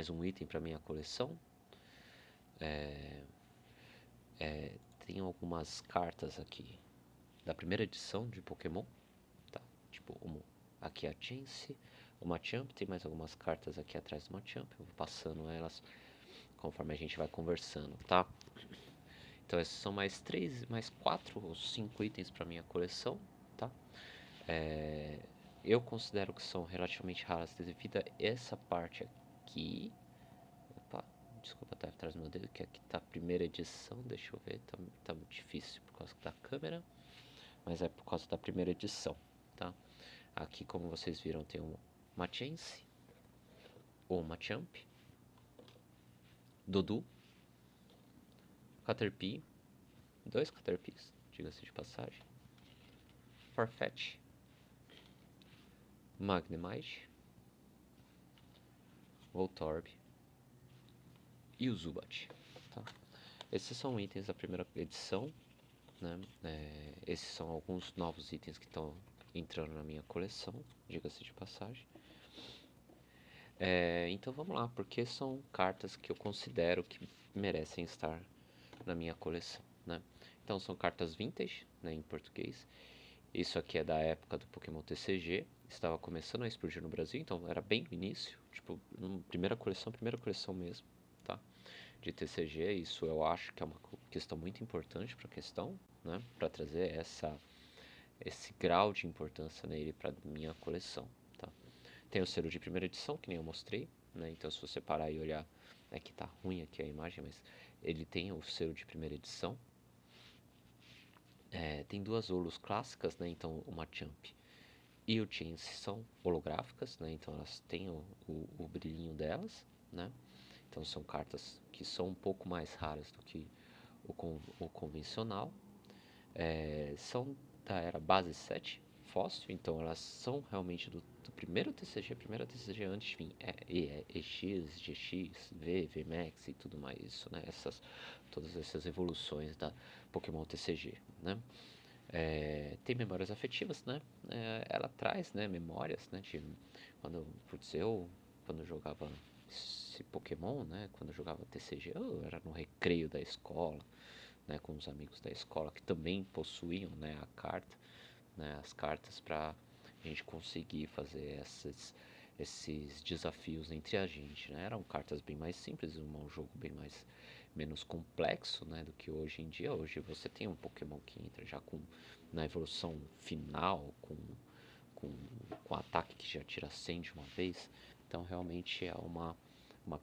mais um item para minha coleção. Tem algumas cartas aqui da primeira edição de Pokémon, tá? Tipo, aqui a Chance, o Machamp, tem mais algumas cartas aqui atrás do Machamp, eu vou passando elas conforme a gente vai conversando, tá? Então esses são mais 4 ou 5 itens para minha coleção, tá? Eu considero que são relativamente raras devido a essa parte aqui. Opa, desculpa, tá atrás do meu dedo, que aqui tá a primeira edição, deixa eu ver, tá muito difícil por causa da câmera, mas é por causa da primeira edição, tá? Aqui, como vocês viram, tem uma Chance, ou Machamp, Dodu, Caterpie, 2 Caterpies, diga-se de passagem, Farfetch, Magnemite, Voltorb e o Zubat, tá? Esses são itens da primeira edição, né? Esses são alguns novos itens que estão entrando na minha coleção, diga-se de passagem. Então vamos lá, porque são cartas que eu considero que merecem estar na minha coleção, né? Então são cartas vintage, né, em português. Isso aqui é da época do Pokémon TCG, estava começando a explodir no Brasil, então era bem no início, tipo, primeira coleção mesmo, tá? De TCG, isso eu acho que é uma questão muito importante para a questão, né? Para trazer esse grau de importância nele para minha coleção, tá? Tem o selo de primeira edição, que nem eu mostrei, né? Então se você parar e olhar, é que tá ruim aqui a imagem, mas ele tem o selo de primeira edição. Tem duas holos clássicas, né? Então o Machamp e o Chance são holográficas, né? Então elas têm o brilhinho delas, né? Então são cartas que são um pouco mais raras do que o convencional. São da era base 7 fóssil, então elas são realmente do primeiro TCG, primeiro TCG antes de vir EX, GX, VMAX e tudo mais isso, né? Todas essas evoluções da Pokémon TCG, né? Tem memórias afetivas, né? Ela traz, né, memórias, né, de quando eu jogava esse Pokémon, né, quando eu jogava TCG, eu era no recreio da escola, né, com os amigos da escola que também possuíam, né, a carta, né, as cartas para a gente conseguir fazer esses desafios entre a gente, né? Eram cartas bem mais simples, um jogo bem menos complexo, né, do que hoje em dia. Hoje você tem um Pokémon que entra já na evolução final, com, com ataque que já tira 100 de uma vez. Então realmente é uma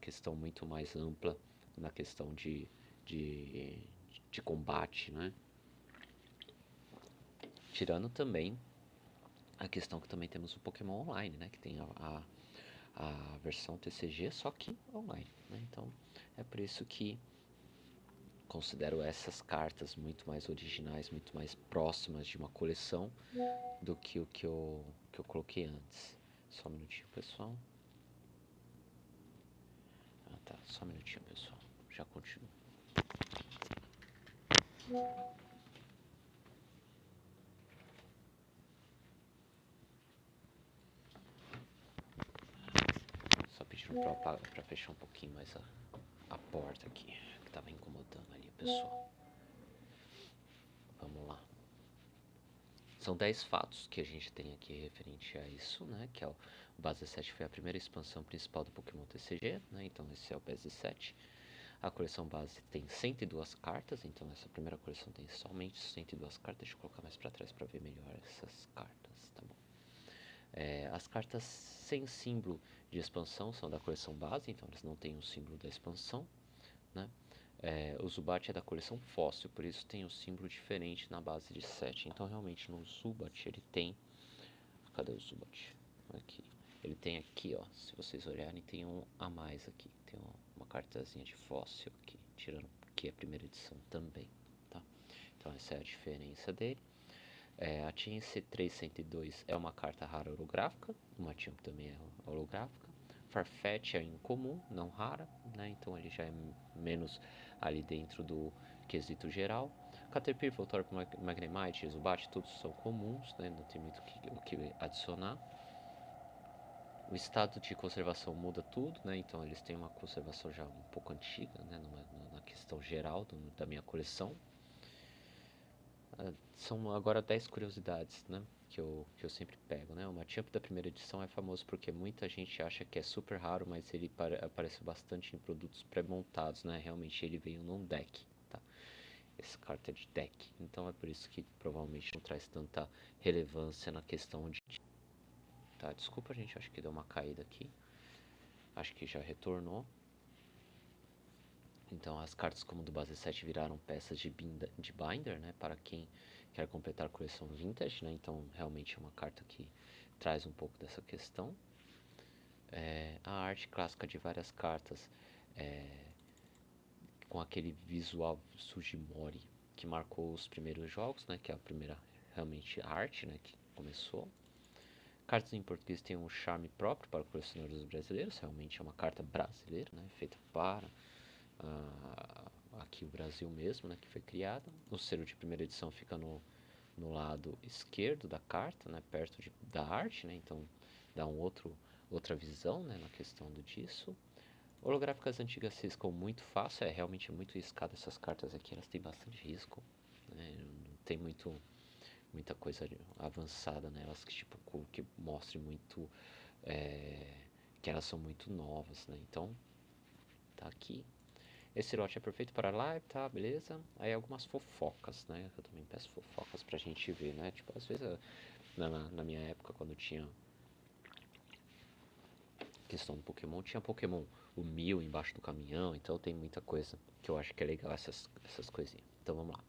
questão muito mais ampla na questão de combate, né? Tirando também a questão que também temos o Pokémon Online, né? Que tem a versão TCG, só que online, né? Então é por isso que considero essas cartas muito mais originais, muito mais próximas de uma coleção do que o que eu coloquei antes. Só um minutinho, pessoal. Ah, tá. Só um minutinho, pessoal. Já continuo. Só pedindo pra fechar um pouquinho mais a porta aqui, que tava incomodando ali o pessoal. Vamos lá. São 10 fatos que a gente tem aqui referente a isso, né? Que é o Base 7 foi a primeira expansão principal do Pokémon TCG, né? Então esse é o Base 7. A coleção base tem 102 cartas, então essa primeira coleção tem somente 102 cartas. Deixa eu colocar mais para trás para ver melhor essas cartas, tá bom? As cartas sem símbolo de expansão são da coleção base, então elas não têm o símbolo da expansão, né? O Zubat é da coleção fóssil, por isso tem um símbolo diferente na base de 7. Então realmente no Zubat ele tem... Cadê o Zubat? Aqui. Ele tem aqui, ó, se vocês olharem, tem um a mais aqui. Tem uma cartazinha de fóssil aqui, tirando que é a primeira edição também, tá? Então essa é a diferença dele. A Chance 302 é uma carta rara holográfica, o Machamp também é holográfica. Farfetch é incomum, não rara, né? Então ele já é menos ali dentro do quesito geral. Caterpie, Voltorb, Magnemite, Zubat, todos são comuns, né? Não tem muito o que adicionar. O estado de conservação muda tudo, né? Então eles têm uma conservação já um pouco antiga, né? Na questão geral da minha coleção. São agora 10 curiosidades, né? Que eu sempre pego, né? O Machamp da primeira edição é famoso porque muita gente acha que é super raro, mas ele aparece bastante em produtos pré-montados, né? Realmente ele veio num deck, tá? Essa carta é de deck, então é por isso que provavelmente não traz tanta relevância na questão de... Tá, desculpa gente, acho que deu uma caída aqui. Acho que já retornou. Então as cartas como do base 7 viraram peças de binder, né, para quem quer completar a coleção vintage, né, então realmente é uma carta que traz um pouco dessa questão. A arte clássica de várias cartas, com aquele visual Sugimori que marcou os primeiros jogos, né, que é a primeira realmente arte, né, que começou. Cartas em português têm um charme próprio para colecionadores brasileiros, realmente é uma carta brasileira, né, feita para aqui o Brasil mesmo, né, que foi criada. O selo de primeira edição fica no lado esquerdo da carta, né, perto da arte, né, então dá outra visão, né, na questão disso. Holográficas antigas se riscam muito fácil, é realmente muito riscado essas cartas aqui, elas têm bastante risco, né, não tem muita coisa avançada nelas que tipo que mostre muito que elas são muito novas, né, então tá aqui. Esse lote é perfeito para live, tá? Beleza? Aí algumas fofocas, né? Eu também peço fofocas pra gente ver, né? Tipo, às vezes, na minha época, quando tinha questão do Pokémon, tinha Pokémon, o Mil embaixo do caminhão, então tem muita coisa que eu acho que é legal essas coisinhas. Então vamos lá.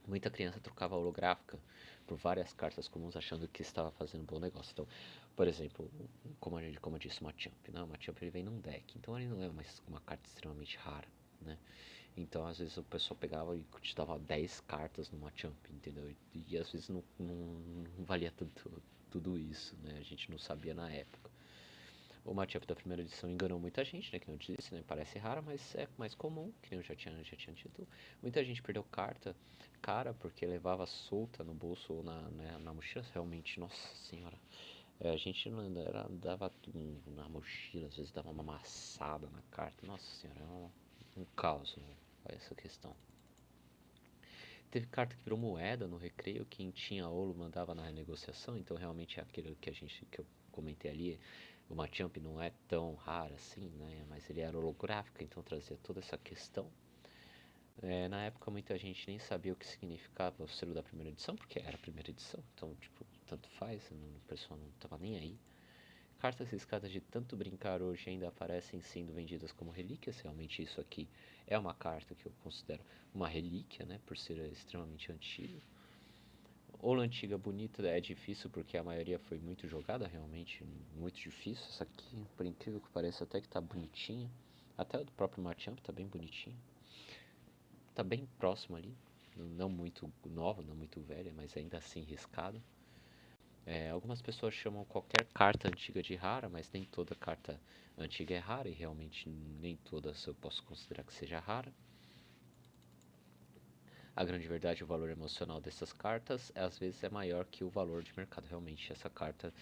Muita criança trocava holográfica por várias cartas comuns achando que estava fazendo um bom negócio. Então, por exemplo, como eu disse, o Machamp, né? O Machamp ele vem num deck, então ele não é uma carta extremamente rara, né? Então, às vezes, o pessoal pegava e te dava 10 cartas no Machamp, entendeu? E às vezes não valia tudo isso, né? A gente não sabia na época. O Machamp da primeira edição enganou muita gente, né? Que não disse, né? Parece rara, mas é mais comum, que nem eu já tinha dito. Muita gente perdeu carta, cara, porque levava solta no bolso ou na mochila. Realmente, nossa senhora. A gente não dava na mochila, às vezes dava uma amassada na carta. Nossa senhora, é um caos, né? Essa questão. Teve carta que virou moeda no recreio, quem tinha ouro mandava na renegociação, então realmente é aquilo que eu comentei ali. O Machamp não é tão raro assim, né? Mas ele era holográfico, então trazia toda essa questão. Na época muita gente nem sabia o que significava o selo da primeira edição, porque era a primeira edição, então tipo, tanto faz, o pessoal não tava nem aí. Cartas riscadas de tanto brincar hoje ainda aparecem sendo vendidas como relíquias. Realmente isso aqui é uma carta que eu considero uma relíquia, né? Por ser extremamente antiga. Ola antiga bonita é difícil porque a maioria foi muito jogada, realmente muito difícil. Essa aqui, por incrível que pareça, até que tá bonitinha. Até o do próprio Machamp tá bem bonitinho. Tá bem próximo ali. Não muito nova, não muito velha, mas ainda assim riscada. Algumas pessoas chamam qualquer carta antiga de rara, mas nem toda carta antiga é rara, e realmente nem todas eu posso considerar que seja rara. A grande verdade, o valor emocional dessas cartas às vezes é maior que o valor de mercado. Realmente, essa carta,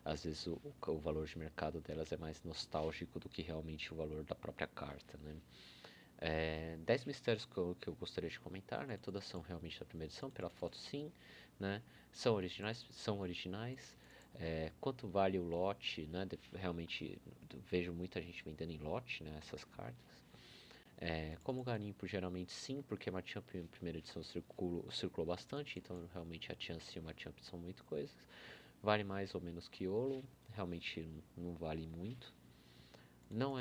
às vezes o valor de mercado delas é mais nostálgico do que realmente o valor da própria carta, né? 10 mistérios que eu gostaria de comentar, né? Todas são realmente da primeira edição, pela foto sim, né? São originais, são originais. Quanto vale o lote, né? Realmente vejo muita gente vendendo em lote, né? Essas cartas. Como garimpo, geralmente sim, porque a Machamp em primeira edição circulou bastante, então realmente a Chance e o Machamp são muito coisas. Vale mais ou menos que Olo, realmente não vale muito. Não,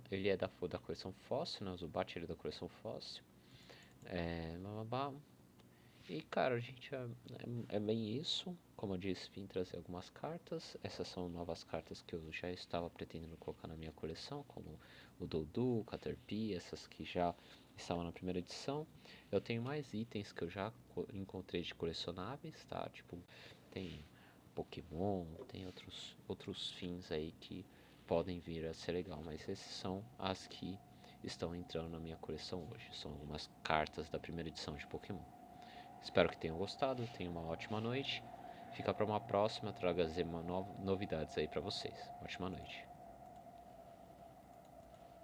ele é da coleção fóssil, né? O Zubat ele é da coleção fóssil. Bababá. E cara, gente, é bem isso. Como eu disse, vim trazer algumas cartas. Essas são novas cartas que eu já estava pretendendo colocar na minha coleção, como o Dodu, o Caterpie, essas que já estavam na primeira edição. Eu tenho mais itens que eu já encontrei de colecionáveis, tá? Tipo, tem Pokémon, tem outros fins aí que podem vir a ser legal, mas esses são as que estão entrando na minha coleção hoje. São algumas cartas da primeira edição de Pokémon. Espero que tenham gostado, tenham uma ótima noite Fica para uma próxima, trazer novidades aí para vocês. Ótima noite.